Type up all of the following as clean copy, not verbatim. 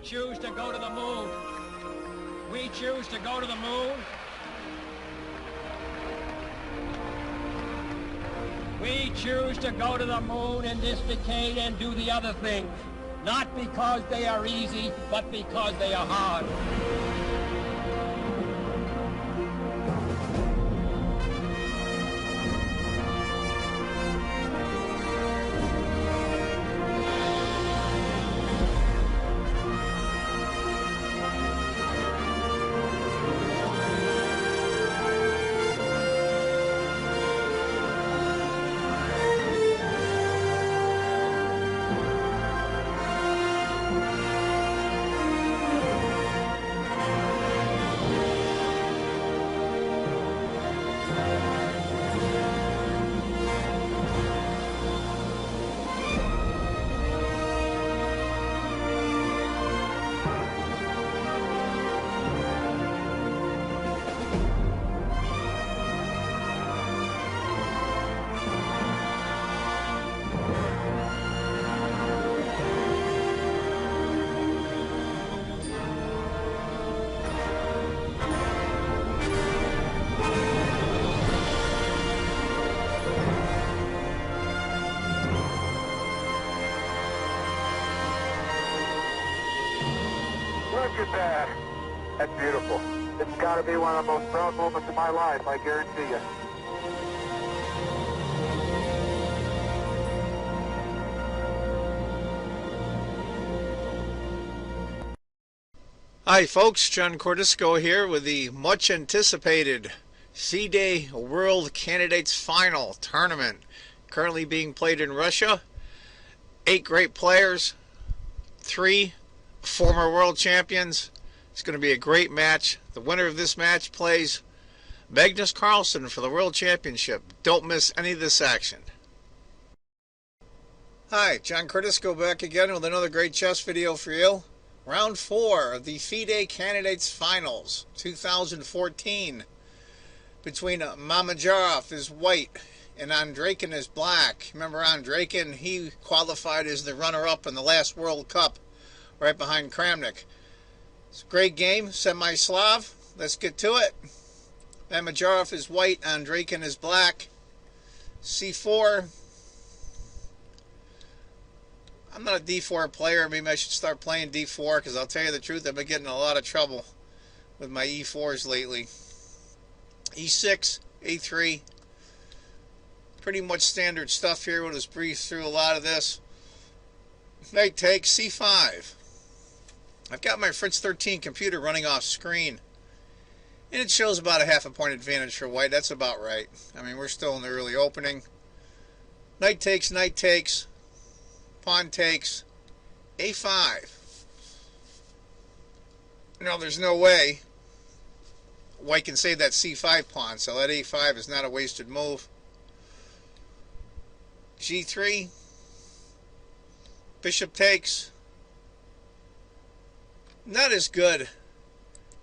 choose to go to the moon. We choose to go to the moon. We choose to go to the moon in this decade and do the other things. Not because they are easy, but because they are hard. Look at that. That's beautiful. It's got to be one of the most proud moments of my life, I guarantee you. Hi folks, John Cordisco here with the much anticipated FIDE World Candidates Final Tournament currently being played in Russia. 8 great players, 3 former world champions. It's going to be a great match. The winner of this match plays Magnus Carlsen for the World Championship. Don't miss any of this action. Hi, John Cordisco back again with another great chess video for you. Round 4 of the FIDE Candidates Finals 2014 between Mamedyarov is white and Andreikin is black. Remember Andreikin, he qualified as the runner-up in the last World Cup right behind Kramnik. It's a great game, semi-Slav. Let's get to it. Mamedyarov is white, Andreikin is black. C4. I'm not a D4 player. Maybe I should start playing D4 because I'll tell you the truth, I've been getting in a lot of trouble with my E4s lately. E6, A3. Pretty much standard stuff here. We'll just breeze through a lot of this. Knight takes, C5. I've got my Fritz 13 computer running off screen, and it shows about a half a point advantage for white. That's about right. I mean, we're still in the early opening. Knight takes, pawn takes, A5. No, there's no way white can save that C5 pawn, so that A5 is not a wasted move. G3, bishop takes. Not as good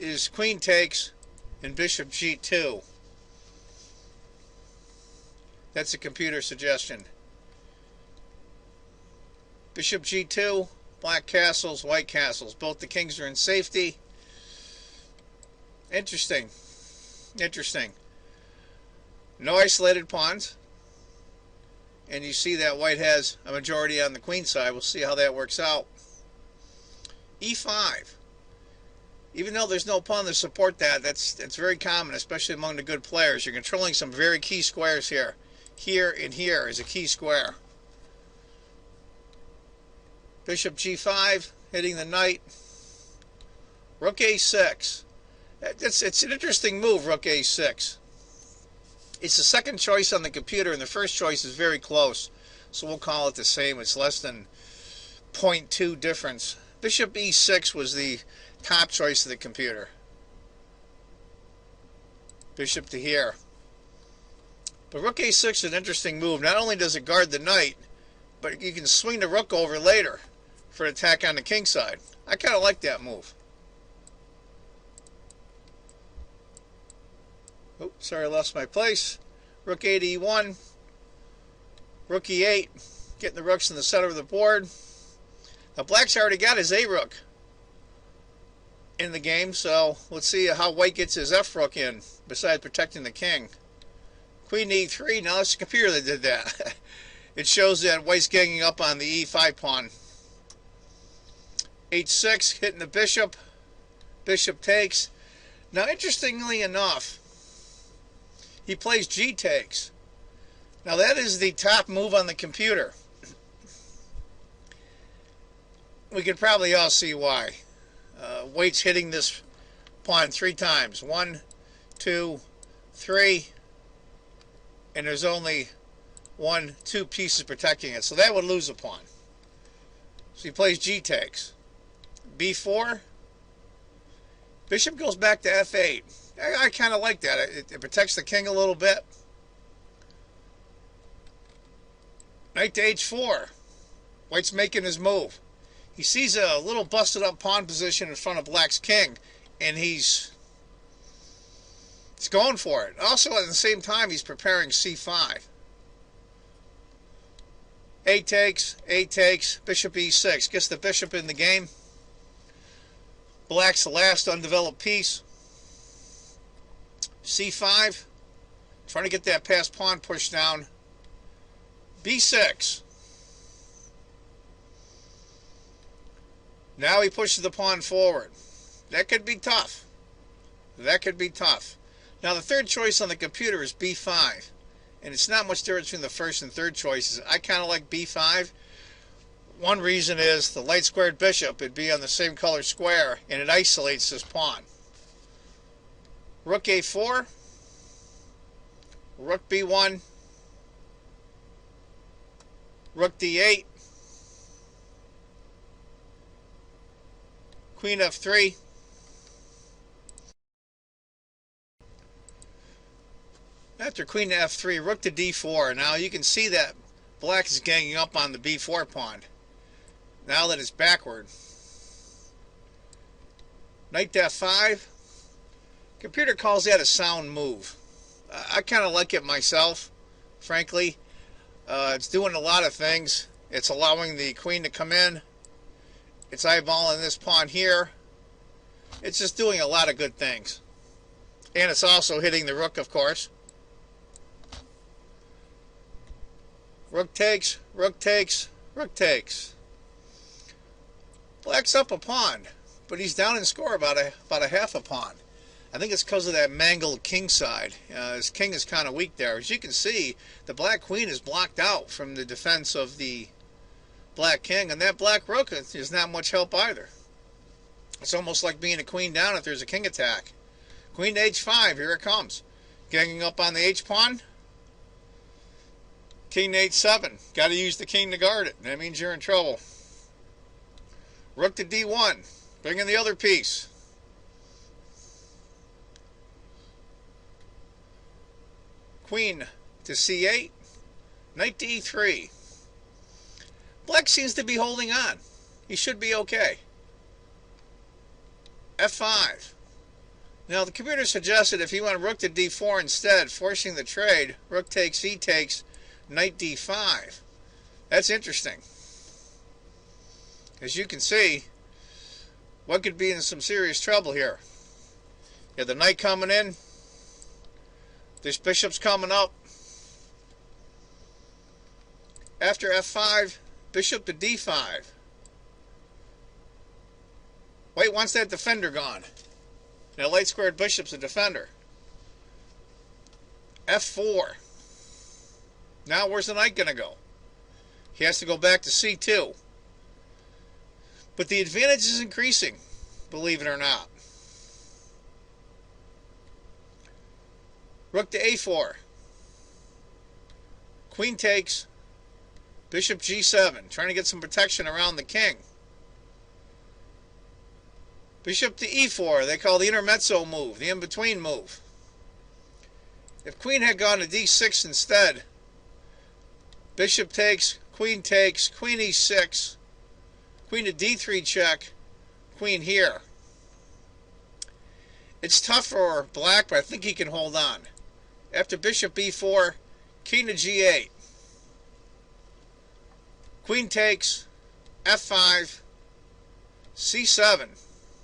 as queen takes and bishop G2. That's a computer suggestion. Bishop G2, black castles, white castles. Both the kings are in safety. Interesting. Interesting. No isolated pawns. And you see that white has a majority on the queen side. We'll see how that works out. E5. Even though there's no pawn to support that, that's very common, especially among the good players. You're controlling some very key squares here. Here and here is a key square. Bishop G5, hitting the knight. Rook A6. It's an interesting move, Rook A6. It's the second choice on the computer, and the first choice is very close. So we'll call it the same. It's less than 0.2 difference. Bishop E6 was the top choice of the computer. Bishop to here. But Rook A6 is an interesting move. Not only does it guard the knight, but you can swing the rook over later for an attack on the king side. I kind of like that move. Oh, sorry, I lost my place. Rook A to E1. Rook E8. Getting the rooks in the center of the board. Now, black's already got his A-rook in the game, so let's see how white gets his F-rook in, besides protecting the king. Queen E3, now it's the computer that did that. It shows that white's ganging up on the E5 pawn. H6, hitting the bishop. Bishop takes. Now, interestingly enough, he plays G takes. Now, that is the top move on the computer. We can probably all see why. White's hitting this pawn 3 times. 1, 2, 3. And there's only 1, 2 pieces protecting it. So that would lose a pawn. So he plays G takes. B4. Bishop goes back to F8. I kind of like that. It protects the king a little bit. Knight to H4. White's making his move. He sees a little busted up pawn position in front of black's king, and he's going for it. Also, at the same time, he's preparing C5. A takes, bishop E6. Gets the bishop in the game. Black's last undeveloped piece. C5. Trying to get that passed pawn pushed down. B6. Now he pushes the pawn forward. That could be tough. That could be tough. Now the third choice on the computer is B5. And it's not much difference between the first and third choices. I kind of like B5. One reason is the light squared bishop would be on the same color square, and it isolates this pawn. Rook A4. Rook B1. Rook D8. Queen F3. After Queen to F3, Rook to D4. Now you can see that black is ganging up on the B4 pawn. Now that it's backward. Knight to F5. Computer calls that a sound move. I kind of like it myself, frankly. It's doing a lot of things. It's allowing the queen to come in. It's eyeballing this pawn here. It's just doing a lot of good things. And it's also hitting the rook, of course. Rook takes, rook takes, rook takes. Black's up a pawn, but he's down in score about a half a pawn. I think it's because of that mangled king side. His king is kind of weak there. As you can see, the black queen is blocked out from the defense of the black king, and that black rook is not much help either. It's almost like being a queen down if there's a king attack. Queen to H5, here it comes. Ganging up on the H pawn. King to H7. Got to use the king to guard it. That means you're in trouble. Rook to D1. Bring in the other piece. Queen to C8. Knight to E3. Black seems to be holding on. He should be okay. F5. Now the computer suggested if you want rook to D4 instead, forcing the trade, rook takes, E takes, Knight D5. That's interesting. As you can see, what could be in some serious trouble here? You have the knight coming in. This bishop's coming up. After F5, bishop to D5. White wants that defender gone. Now light squared bishop's a defender. F4. Now where's the knight going to go? He has to go back to C2. But the advantage is increasing, believe it or not. Rook to A4. Queen takes. Bishop G7. Trying to get some protection around the king. Bishop to E4. They call the intermezzo move, the in-between move. If queen had gone to D6 instead, bishop takes, queen E6, queen to D3 check, queen here. It's tough for black, but I think he can hold on. After bishop B4, king to G8. Queen takes, F5, C7.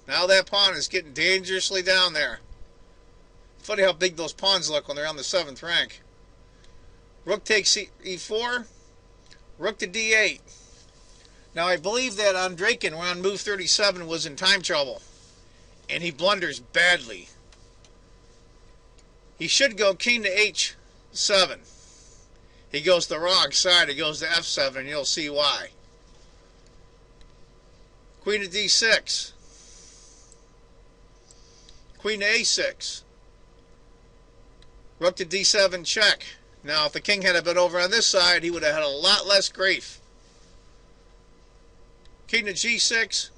Now that pawn is getting dangerously down there. Funny how big those pawns look when they're on the 7th rank. Rook takes e4. Rook to d8. Now I believe that Andreikin, on move 37, was in time trouble. And he blunders badly. He should go king to h7. He goes the wrong side. He goes to f7, and you'll see why. Queen to d6. Queen to a6. Rook to d7 check. Now, if the king had been over on this side, he would have had a lot less grief. King to g6.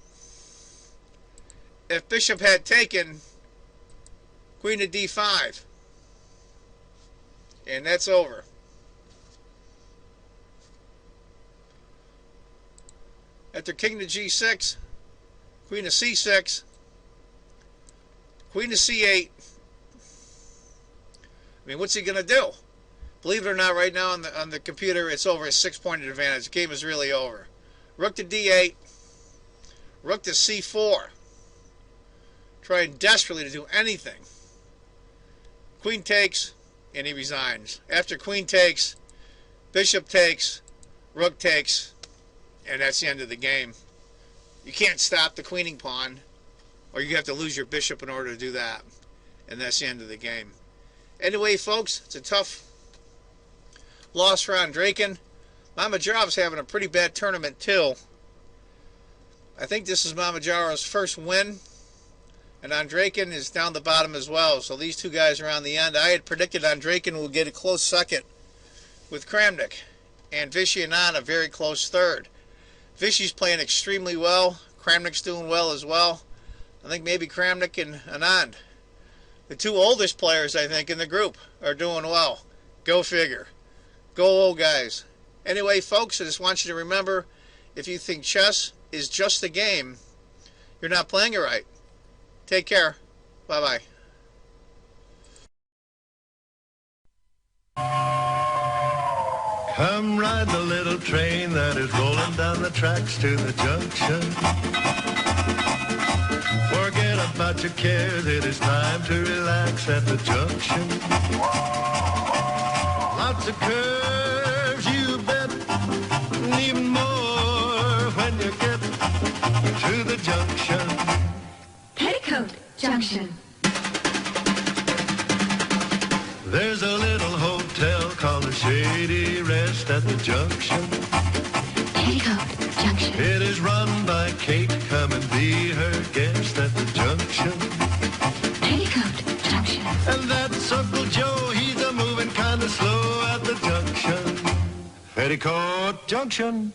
If bishop had taken, queen to d5. And that's over. After king to g6, queen to c6, queen to c8. I mean, what's he going to do? Believe it or not, right now on the computer, it's over a 6-point advantage. The game is really over. Rook to d8, rook to c4. Trying desperately to do anything. Queen takes, and he resigns. After queen takes, bishop takes, rook takes, and that's the end of the game. You can't stop the queening pawn, or you have to lose your bishop in order to do that. And that's the end of the game. Anyway, folks, it's a tough loss for Andreikin. Mamedyarov's having a pretty bad tournament, too. I think this is Mamedyarov's first win. And Andreikin is down the bottom as well. So these two guys are on the end. I had predicted Andreikin will get a close second with Kramnik. And Vishy Anand a very close third. Vishy's playing extremely well. Kramnik's doing well as well. I think maybe Kramnik and Anand, the two oldest players, I think, in the group, are doing well. Go figure. Go old guys. Anyway, folks, I just want you to remember, if you think chess is just a game, you're not playing it right. Take care. Bye-bye. Come ride the little train that is rolling down the tracks to the junction. Forget about your cares, it is time to relax at the junction. Lots of curves, you bet, and even more when you get to the junction. Petticoat Junction. There's a little hotel called the Shady Rest at the junction. Petticoat Junction. It is run by Kate. Come and be her guest at the junction. Petticoat Junction. And that's Uncle Joe. He's a moving kind of slow at the junction. Petticoat Junction.